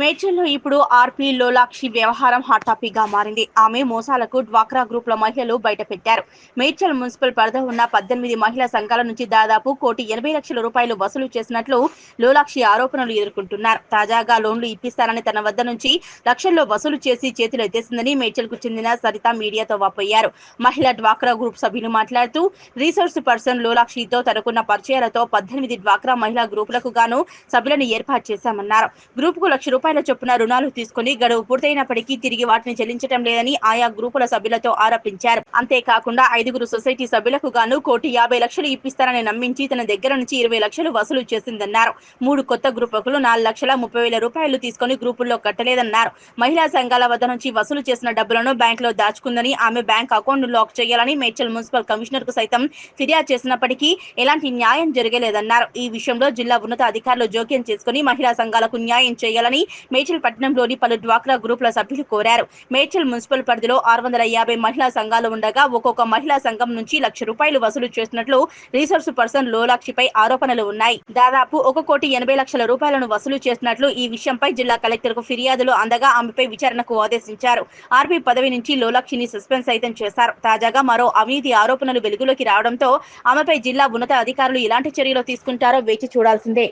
మేడ్చల్లో ఇప్పుడు ఆర్పీ లోలాక్షి వ్యవహారం hot topic గా మారింది. ఆమె మోసాలకు డ్వాక్రా గ్రూపుల మహిళలు బయటపెట్టారు. మేడ్చల్ మున్సిపల్ పరిధిలో ఉన్న 18 మహిళా సంఘాల నుంచి దాదాపు ₹1,80,00,000 వసూలు చేసినట్లు లోలాక్షి ఆరోపణలు ఎదుర్కొంటున్నారు. తాజాగా లోన్లు ఇప్పిస్తానని తన వద్ద నుంచి లక్షల్లో వసూలు చేసి చేతులు ఎత్తేసిందని మేడ్చల్ కు చెందిన సరిత మీడియాతో వాపోయారు. మహిళా డ్వాక్రా గ్రూప్ సభ్యులు మాట్లాడుతూ రీసోర్స్ పర్సన్ లోలాక్షితో తనకున్న పరిచయాలతో 18 డ్వాక్రా మహిళా గ్రూపులకు గాను సభ్యులను ఏర్పాటు చేశామన్నారు. గ్రూప్ కు ₹1,00,000 చొప్పున రుణాలు తీసుకుని గడువు పూర్తయినప్పటికీ తిరిగి వాటిని చెల్లించడం లేదని ఆయా గ్రూపుల సభ్యులతో ఆరోపించారు. అంతేకాకుండా 5 సొసైటీ సభ్యులకు గాను ₹1,50,00,000 ఇప్పిస్తారని నమ్మించి తన దగ్గర నుంచి 20 లక్షలు వసూలు చేసిందన్నారు. 3 కొత్త గ్రూపులకు ₹4,30,000 తీసుకుని గ్రూపుల్లో కట్టలేదన్నారు. మహిళా సంఘాల వద్ద నుంచి వసూలు చేసిన డబ్బులను బ్యాంకులో దాచుకుందని, ఆమె బ్యాంక్ అకౌంట్ లాక్ చేయాలని మేడ్చల్ మున్సిపల్ కమిషనర్ కు సైతం ఫిర్యాదు చేసినప్పటికీ ఎలాంటి న్యాయం జరగలేదన్నారు. ఈ విషయంలో జిల్లా ఉన్నత అధికారులు జోక్యం చేసుకుని మహిళా సంఘాలకు న్యాయం చేయాలని మేడ్చల్ పట్టణంలోని పలు డ్వాక్రా గ్రూపుల సభ్యులు కోరారు. మేడ్చల్ మున్సిపల్ పరిధిలో 650 మహిళా సంఘాలు ఉండగా ఒక్కొక్క మహిళా సంఘం నుంచి ₹1,00,000 వసూలు చేసినట్లు రీసోర్స్ పర్సన్ లోలాక్షిపై ఆరోపణలు ఉన్నాయి. దాదాపు ₹1,80,00,000 వసూలు చేసినట్లు ఈ విషయంపై జిల్లా కలెక్టర్ కు ఫిర్యాదులు అందగా ఆమెపై విచారణకు ఆదేశించారు. ఆర్పీ పదవి నుంచి లోలాక్షిని సస్పెండ్ సైతం చేశారు. తాజాగా మరో అవినీతి ఆరోపణలు వెలుగులోకి రావడంతో ఆమెపై జిల్లా ఉన్నత అధికారులు ఎలాంటి చర్యలు తీసుకుంటారో వేచి చూడాల్సిందే.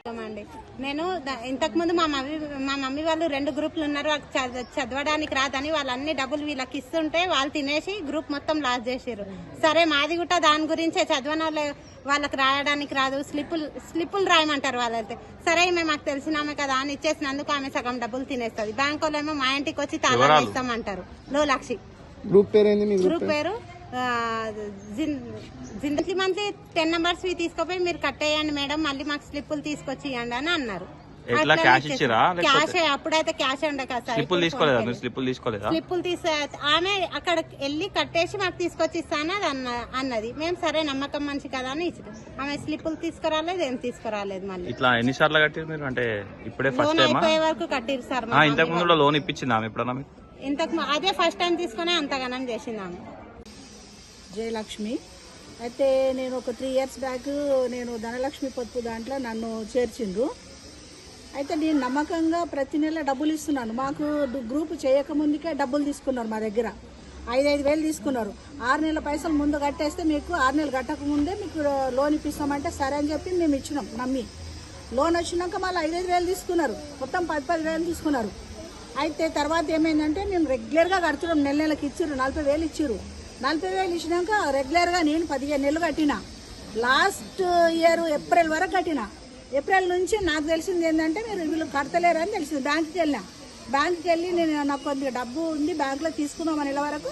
నేను ఇంతకు ముందు మా మమ్మీ వాళ్ళు 2 గ్రూపులు ఉన్నారు. చదవడానికి రాదని వాళ్ళు అన్ని డబ్బులు వీళ్ళకి ఇస్తుంటే వాళ్ళు తినేసి గ్రూప్ మొత్తం లాస్ చేసారు. సరే మాది కూడా దాని గురించే చదవని వాళ్ళకి రాయడానికి రాదు, స్లిప్పులు రాయమంటారు వాళ్ళైతే. సరే మేము మాకు తెలిసినామే కదా అని ఇచ్చేసినందుకు ఆమె సగం డబ్బులు తినేస్తుంది. బ్యాంక్ వాళ్ళేమో మా ఇంటికి వచ్చి తాళాలు ఇస్తామంటారు. లోలాక్షి గ్రూప్ పేరు మంత్లీ 10 నంబర్స్ తీసుకుపోయి మీరు కట్టేయండి మేడం, మళ్ళీ మాకు స్లిప్పులు తీసుకొచ్చి ఇవ్వండి అని అన్నారు. క్యాష్ అప్పుడైతే క్యాష్ ఉండే కదా, స్లిప్పులు తీసే ఆమె అక్కడ వెళ్ళి కట్టేసి మాకు తీసుకొచ్చి ఇస్తాను అన్నది. మేము సరే నమ్మకం మంచి కదా అని ఇచ్చాం. ఆమె స్లిప్పులు తీసుకురాలేదు, ఏం తీసుకురాలేదు. మళ్ళీ ఇట్లా ఎన్నిసార్లు కట్టారు మీరు? అంటే ఇప్పుడే లోన్ అయిపోయే వరకు కట్టిరు సార్. ఇంతకు ముందు లోన్ ఇప్పించింది ఆమె ఎప్పుడన్నా? ఇంతకు అదే ఫస్ట్ టైం తీసుకునే అంతగానం చేసింది ఆమె. జయలక్ష్మి. అయితే నేను ఒక 3 ఇయర్స్ బ్యాక్ నేను ధనలక్ష్మి పొదుపు దాంట్లో నన్ను చేర్చిండ్రు. అయితే నేను నమ్మకంగా ప్రతి నెల డబ్బులు ఇస్తున్నాను. మాకు గ్రూప్ చేయకముందుకే డబ్బులు తీసుకున్నారు మా దగ్గర. 5,000 తీసుకున్నారు. 6 నెలల పైసలు ముందు కట్టేస్తే మీకు 6 నెలలు కట్టక ముందే మీకు లోన్ ఇప్పిస్తామంటే సరే అని చెప్పి మేము ఇచ్చినాం నమ్మి. లోన్ వచ్చినాక మళ్ళీ 5,000 తీసుకున్నారు. మొత్తం 10,000 తీసుకున్నారు. అయితే తర్వాత ఏమైందంటే నేను రెగ్యులర్గా కడుతున్నాం. నెలకి ఇచ్చిర్రు, 40,000 ఇచ్చిర్రు. 40,000 ఇచ్చినాక రెగ్యులర్గా నేను 15 నెలలు కట్టిన. లాస్ట్ ఇయర్ ఏప్రిల్ వరకు కట్టిన. ఏప్రిల్ నుంచి నాకు తెలిసింది ఏంటంటే మీరు వీళ్ళు కడతలేరు అని తెలిసింది. బ్యాంకుకి వెళ్ళి నేను నాకు కొద్దిగా డబ్బు ఉంది బ్యాంకులో తీసుకుందామని వెళ్ళే వరకు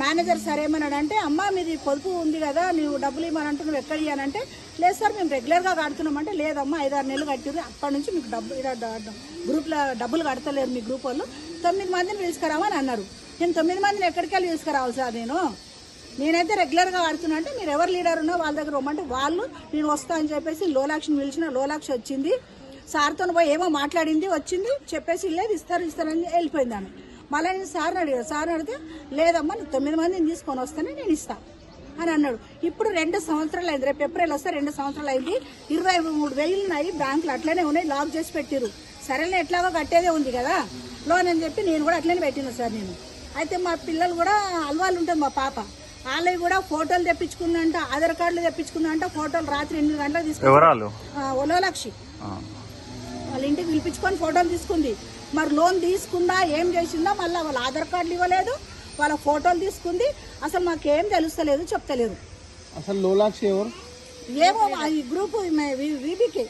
మేనేజర్ సరే ఏమన్నాడంటే, అమ్మ మీది పొదుపు ఉంది కదా, నువ్వు డబ్బులు ఇవ్వమంటే నువ్వు ఎక్కడ ఇవ్వనంటే, లేదు సార్ మేము రెగ్యులర్గా కడుతున్నామంటే, లేదమ్మా 5-6 నెలలు కట్టిరు, అప్పటి నుంచి మీకు గ్రూప్లో డబ్బులు కడతలేరు మీ గ్రూప్ వాళ్ళు, 9 మందిని పిలుచుకురావని అన్నారు. నేను 9 మందిని ఎక్కడికి వెళ్ళి తీసుకురావాలి సార్? నేనైతే రెగ్యులర్గా కడుతున్నా అంటే మీరు ఎవరు లీడర్ ఉన్నా వాళ్ళ దగ్గర రమ్మంటే వాళ్ళు నేను వస్తా అని చెప్పేసి లోలాక్షిని పిలిచిన. లోలాక్షి వచ్చింది, సార్తో పోయి ఏమో మాట్లాడింది, వచ్చింది, చెప్పేసి లేదు ఇస్తారని వెళ్ళిపోయింది ఆమె. మళ్ళీ నేను సార్ని అడిగాను. సార్ని అడిగితే లేదమ్మా 9 మందిని తీసుకొని వస్తేనే నేను ఇస్తా అని అన్నాడు. ఇప్పుడు 2 సంవత్సరాలు అయింది. రేపు ఏప్రిల్ వస్తే 2 సంవత్సరాలు అయింది. 23,000 ఉన్నాయి బ్యాంకులు, అట్లనే ఉన్నాయి, లాక్ చేసి పెట్టిరు. సరేలే ఎట్లాగో కట్టేదే ఉంది కదా లోన్ అని చెప్పి నేను కూడా అట్లనే పెట్టినా సార్ నేను. అయితే మా పిల్లలు కూడా అలవాళ్ళు ఉంటుంది, మా పాప వాళ్ళవి కూడా ఫోటోలు తెప్పించుకుందంట, ఆధార్ కార్డులు తెప్పించుకుందంట. ఫోటోలు రాత్రి 8 గంటలకు తీసుకున్నారు. లోలాక్షి వాళ్ళ ఇంటికి పిలిపించుకొని ఫోటోలు తీసుకుంది. మరి లోన్ తీసుకుందా ఏం చేసిందా మళ్ళీ వాళ్ళ ఆధార్ కార్డులు ఇవ్వలేదు, వాళ్ళ ఫోటోలు తీసుకుంది. అసలు మాకేం తెలుస్తలేదు, చెప్తలేదు. అసలు లోలాక్షి ఎవరు? ఏమో ఈ గ్రూప్ వీబీకే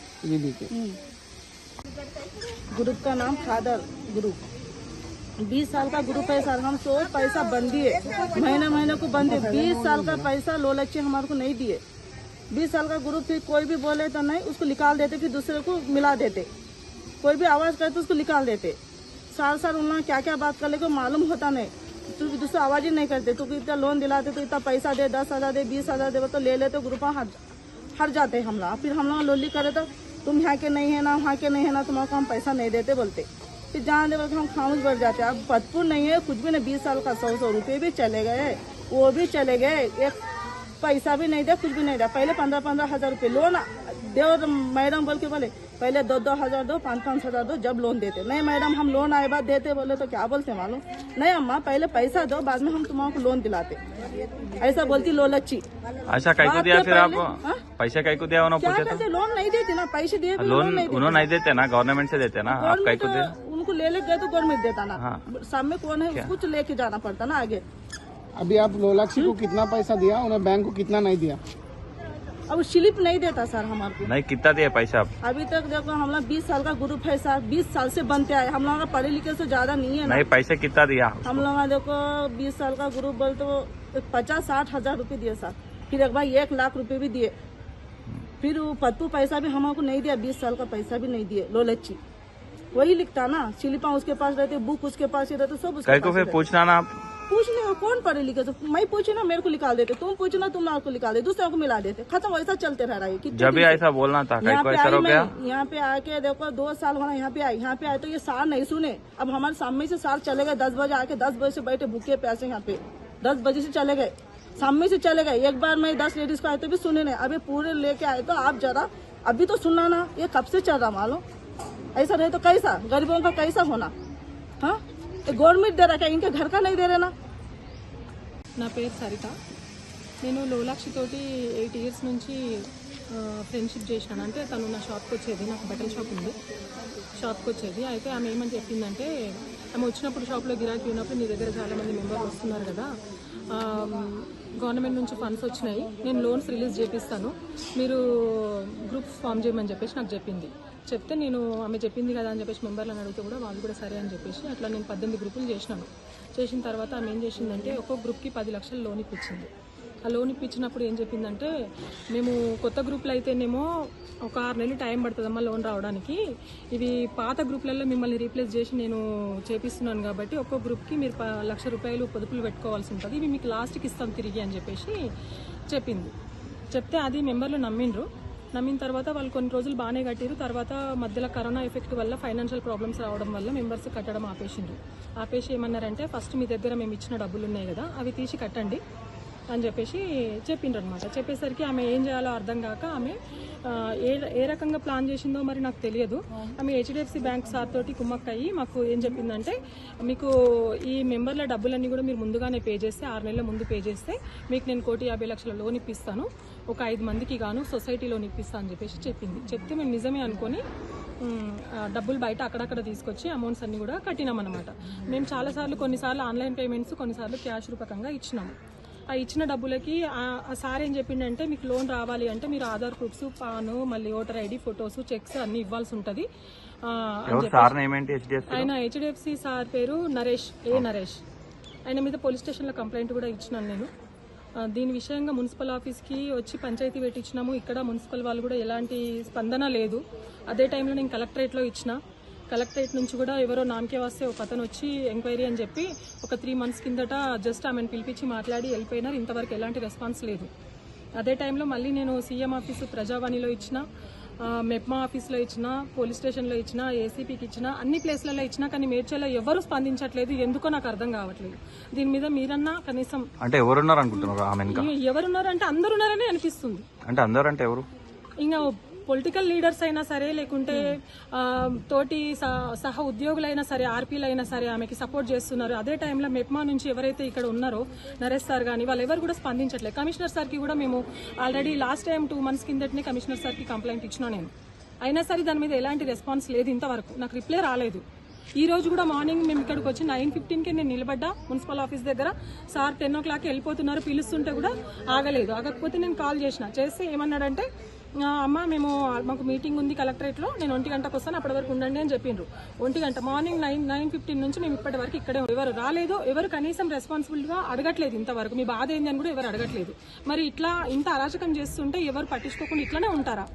ग्रुप का नाम फादर ग्रुप। 20 साल का ग्रुप है सर। हम तो पैसा बंदी है, महीने को बंदी। 20 साल का पैसा लोलाक्षी हमारे को नहीं दिए। 20 साल का ग्रुप फिर कोई भी बोले तो नहीं, उसको निकाल देते, फिर दूसरे को मिला देते। कोई भी आवाज करे तो उसको निकाल देते। साल उन लोग क्या क्या बात कर ले को मालूम होता नहीं, तो दूसरा आवाज ही नहीं करते। तो इतना लोन दिलाते तो इतना पैसा दे, 10,000 दे, 20,000 दे, तो ले लेते, ग्रुप हट जाते हम लोग। फिर हम लोग लोली करे तो तुम यहाँ के नहीं है ना, वहाँ के नहीं है ना, तुम्हारा हम पैसा नहीं देते बोलते। फिर जहाँ दे हम खामोश बढ़ जाते। अब पदपुर नहीं है कुछ भी नहीं। 20 साल का 100 रुपये भी चले गए, वो भी चले गए, एक पैसा भी नहीं दिया, कुछ भी नहीं दिया। पहले 15,000 रुपये लोन दे, मैडम बोल के बोले पहले 2-2 हज़ार दो, 5-5 हज़ार दो, जब लोन देते। नहीं मैडम हम लोन आए बाद देते बोले तो क्या बोलते मालूम? नहीं अम्मा पहले पैसा दो, बाद में हम तुम्हारा लोन दिलाते, ऐसा बोलती लोलच्ची। अच्छा कई को दिया फिर आप हाँ? पैसे कई को दिया उन्होंने क्या पूछे कहते लोन नहीं देती ना, पैसे दिए भी लोन नहीं उन्होंने नहीं देते ना, गवर्नमेंट से देते ना, आप कई को दे उनको ले गए तो गवर्नमेंट देता ना। हाँ। सामने कौन है उसको तो लेके जाना पड़ता ना आगे। अभी आप लोलाक्षी को कितना पैसा दिया, उन्हें बैंक को कितना नहीं दिया? अब स्लिप नहीं देता सर हमारे को। नहीं कितना दिया पैसा आप? अभी तक देखो हम लोग 20 साल का ग्रुप है सर, 20 साल से बनते आए, हम लोग का पढ़े लिखे से ज्यादा नहीं है ना। नहीं पैसे कितना दिया? हम लोग का देखो 20 साल का ग्रुप बोल तो 50-60 हज़ार रुपए दिए सर, फिर एक बार 1 लाख रुपए भी दिए, फिर वो पत्तू पैसा भी हमको नहीं दिया, 20 साल का पैसा भी नहीं दिए। लोलच्ची वही लिखता ना, स्लिपा उसके पास रहते, बुक उसके पास ही रहते, सब उसके कई को पास फिर रहते। पूछना ना आप? पूछने को कौन पढ़े लिखे तो मैं पूछी ना मेरे को निकाल देते, तुम पूछो ना तुम को निकाल देते, दूसरे को मिला देते, खत्म। वैसा चलते रह रहा है। कितने जब भी दिन से? ऐसा बोलना था कई यहाँ को पे ऐसा आई हो गया? मैं, यहाँ पे आके देखो 2 साल होना, यहाँ पे आए तो ये सार नहीं सुने। अब हमारे सामने से सार चले गए 10 बजे आके, 10 बजे से बैठे भूखे प्यासे यहाँ पे, 10 बजे से चले गए, सामने से चले गए। एक बार मैं 10 लेडीज को आए तो भी सुने नहीं, अभी पूरे लेके आए तो आप जरा अभी तो सुनना ना, ये कब से चल रहा मालूम? ऐसा रहे तो कैसा गरीबों का कैसा होना? हाँ गवर्नमेंट दे रहा क्या, इनके घर का नहीं दे रहे ना? నా పేరు సరిత. నేను లోలాక్షి తోటి 8 ఇయర్స్ నుంచి ఫ్రెండ్షిప్ చేసినాను. అంటే తను నా షాప్కి వచ్చేది, నాకు బట్టల షాప్ ఉంది, షాప్కి వచ్చేది. అయితే ఆమె ఏమని చెప్పిందంటే, ఆమె వచ్చినప్పుడు షాప్లో గిరాకీ ఉన్నప్పుడు నీ దగ్గర చాలామంది మెంబర్లు వస్తున్నారు కదా, గవర్నమెంట్ నుంచి ఫండ్స్ వచ్చినాయి, నేను లోన్స్ రిలీజ్ చేపిస్తాను, మీరు గ్రూప్స్ ఫామ్ చేయమని చెప్పేసి నాకు చెప్పింది. చెప్తే నేను ఆమె చెప్పింది కదా అని చెప్పేసి మెంబర్లను అడిగితే కూడా వాళ్ళు కూడా సరే అని చెప్పేసి అట్లా నేను 18 గ్రూపులు చేసినాను. చేసిన తర్వాత ఆమె ఏం చేసిందంటే ఒక్కొక్క గ్రూప్కి 10 లక్షలు లోన్ ఇప్పించింది. ఆ లోన్ ఇప్పించినప్పుడు ఏం చెప్పిందంటే, మేము కొత్త గ్రూపులు అయితేనేమో ఒక 6 నెలలు టైం పడుతుందమ్మా లోన్ రావడానికి, ఇవి పాత గ్రూపులలో మిమ్మల్ని రీప్లేస్ చేసి నేను చేపిస్తున్నాను కాబట్టి ఒక్కొక్క గ్రూప్కి మీరు 1 లక్ష రూపాయలు పొదుపులు పెట్టుకోవాల్సి ఉంటుంది, ఇవి మీకు లాస్ట్కి ఇస్తాం తిరిగి అని చెప్పేసి చెప్పింది. చెప్తే అది మెంబర్లు నమ్మిండ్రు. నమ్మిన తర్వాత వాళ్ళు కొన్ని రోజులు బాగానే కట్టిరు. తర్వాత మధ్యలో కరోనా ఎఫెక్ట్ వల్ల ఫైనాన్షియల్ ప్రాబ్లమ్స్ రావడం వల్ల మెంబర్స్ కట్టడం ఆపేసిండ్రు. ఆపేసి ఏమన్నారంటే, ఫస్ట్ మీ దగ్గర మేము ఇచ్చిన డబ్బులు ఉన్నాయి కదా అవి తీసి కట్టండి అని చెప్పేసి చెప్పిండ్రు అనమాట. చెప్పేసరికి ఆమె ఏం చేయాలో అర్థం కాక ఆమె ఏ రకంగా ప్లాన్ చేసిందో మరి నాకు తెలియదు. ఆమె హెచ్డిఎఫ్సి బ్యాంక్ సార్ తోటి కుమ్మక్కయ్యి మాకు ఏం చెప్పిందంటే, మీకు ఈ మెంబర్ల డబ్బులన్నీ కూడా మీరు ముందుగానే పే చేస్తే, 6 నెలల ముందు పే చేస్తే మీకు నేను 1,50,00,000 లోన్ ఇప్పిస్తాను, ఒక 5 మందికి గాను సొసైటీ లోన్ ఇప్పిస్తాను అని చెప్పేసి చెప్పింది. చెప్తే మేము నిజమే అనుకొని డబ్బులు బయట అక్కడక్కడ తీసుకొచ్చి అమౌంట్స్ అన్ని కూడా కట్టినామన్నమాట. మేము చాలాసార్లు, కొన్నిసార్లు ఆన్లైన్ పేమెంట్స్, కొన్నిసార్లు క్యాష్ రూపకంగా ఇచ్చినాము. ఆ ఇచ్చిన డబ్బులకి ఆ సార్ ఏం చెప్పిండంటే, మీకు లోన్ రావాలి అంటే మీరు ఆధార్ ప్రూఫ్స్, పాను, మళ్ళీ ఓటర్ ఐడి, ఫొటోస్, చెక్స్ అన్ని ఇవ్వాల్సి ఉంటుంది. ఆయన హెచ్డిఎఫ్సి సార్ పేరు నరేష్, నరేష్. ఆయన మీద పోలీస్ స్టేషన్లో కంప్లైంట్ కూడా ఇచ్చినాను నేను. దీని విషయంగా మున్సిపల్ ఆఫీస్కి వచ్చి పంచాయతీ పెట్టించినాము. ఇక్కడ మున్సిపల్ వాళ్ళు కూడా ఎలాంటి స్పందన లేదు. అదే టైంలో నేను కలెక్టరేట్లో ఇచ్చిన, కలెక్టరేట్ నుంచి కూడా ఎవరో నామకే వస్తే ఒక అతను వచ్చి ఎంక్వైరీ అని చెప్పి ఒక 3 మంత్స్ కిందట జస్ట్ ఆమెను పిలిపించి మాట్లాడి వెళ్ళిపోయినారు. ఇంతవరకు ఎలాంటి రెస్పాన్స్ లేదు. అదే టైంలో మళ్ళీ నేను సీఎం ఆఫీసు ప్రజావాణిలో ఇచ్చిన, మెప్మా ఆఫీస్లో ఇచ్చిన, పోలీస్ స్టేషన్లో ఇచ్చిన, ఏసీపీకి ఇచ్చిన, అన్ని ప్లేస్లలో ఇచ్చినా కానీ మేడ్చల్లో ఎవరు స్పందించట్లేదు. ఎందుకో నాకు అర్థం కావట్లేదు. దీని మీద మీరన్నా కనీసం, అంటే ఎవరున్నారు అనుకుంటున్నారు? ఎవరున్నారు అంటే అందరు ఉన్నారని అనిపిస్తుంది. అంటే అందరు అంటే ఎవరు? ఇంకా పొలిటికల్ లీడర్స్ అయినా సరే, లేకుంటే తోటి సహ ఉద్యోగులైనా సరే, ఆర్పీలైనా సరే ఆమెకి సపోర్ట్ చేస్తున్నారు. అదే టైంలో మెప్మా నుంచి ఎవరైతే ఇక్కడ ఉన్నారో నరేష్ సార్ కానీ వాళ్ళు ఎవరు కూడా స్పందించట్లేదు. కమిషనర్ సార్కి కూడా మేము ఆల్రెడీ లాస్ట్ టైం 2 మంత్స్ కిందటనే కమిషనర్ సార్కి కంప్లైంట్ ఇచ్చినా నేను. అయినా సరే దాని మీద ఎలాంటి రెస్పాన్స్ లేదు. ఇంతవరకు నాకు రిప్లై రాలేదు. ఈ రోజు కూడా మార్నింగ్ మేము ఇక్కడికి వచ్చి 9:15కి నేను నిలబడ్డా మున్సిపల్ ఆఫీస్ దగ్గర. సార్ 10 o'clock వెళ్ళిపోతున్నారు, పిలుస్తుంటే కూడా ఆగలేదు. ఆగకపోతే నేను కాల్ చేస్తే ఏమన్నాడంటే, అమ్మ మాకు మీటింగ్ ఉంది కలెక్టరేట్లో, నేను 1 గంటకు వస్తాను, అప్పటి వరకు ఉండండి అని చెప్పిండ్రు. 1 గంట మార్నింగ్ 9:15 నుంచి మేము ఇప్పటి వరకు ఇక్కడే. ఎవరు రాలేదు, ఎవరు కనీసం రెస్పాన్సిబిలిటీగా అడగట్లేదు. ఇంతవరకు మీ బాధ ఏంది అని కూడా ఎవరు అడగట్లేదు. మరి ఇట్లా ఇంత అరాచకం చేస్తుంటే ఎవరు పట్టించుకోకుండా ఇట్లానే ఉంటారా?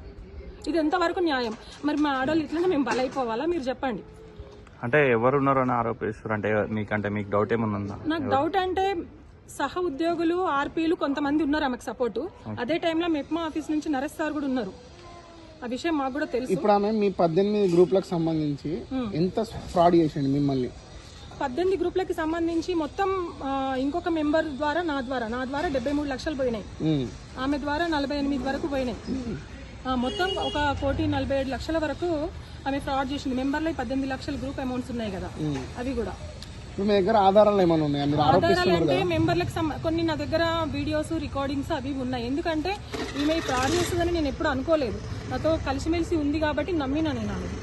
ఇది ఎంతవరకు న్యాయం? మరి మా ఆడవాళ్ళు ఇట్లనే మేము బలైపోవాలా? మీరు చెప్పండి. అంటే ఎవరు ఉన్నారో అని ఆరోపిస్తారు. అంటే మీకు డౌట్ ఏమన్నా? నాకు డౌట్ అంటే సహ ఉద్యోగులు, ఆర్పీలు కొంతమంది ఉన్నారు ఆమెకు సపోర్టు. అదే టైంలో మెప్మా ఆఫీస్ నుంచి నరేష్ సార్ కూడా ఉన్నారు. ఆ విషయం మాకు కూడా తెలుసు. ఇప్పుడు ఆమె మీ 18 గ్రూపులకు సంబంధించి ఎంత ఫ్రాడ్ చేసింది మిమ్మల్ని? 18 గ్రూపులకి సంబంధించి మొత్తం ఇంకొక మెంబర్ ద్వారా, నా ద్వారా 73 లక్షలు పోయినాయి. ఆమె ద్వారా 48 వరకు పోయినాయి. మొత్తం 1,47,00,000 వరకు ఆమె ఫ్రాడ్ చేసింది. మెంబర్లో 18 లక్షల గ్రూప్ అమౌంట్స్ ఉన్నాయి కదా, అవి కూడా. మీ దగ్గర ఆధారాలు ఏమైనా ఉన్నాయా? మీరు ఆధారాలు ఆరోపిస్తున్నారు అంటే కదా. మెంబర్లకు కొన్ని నా దగ్గర వీడియోస్, రికార్డింగ్స్ అవి ఉన్నాయి. ఎందుకంటే ఈమె ఫ్రాడ్ చేస్తుందని నేను ఎప్పుడు అనుకోలేదు. నాతో కలిసిమెలిసి ఉంది కాబట్టి నమ్మినా నేను అనేది.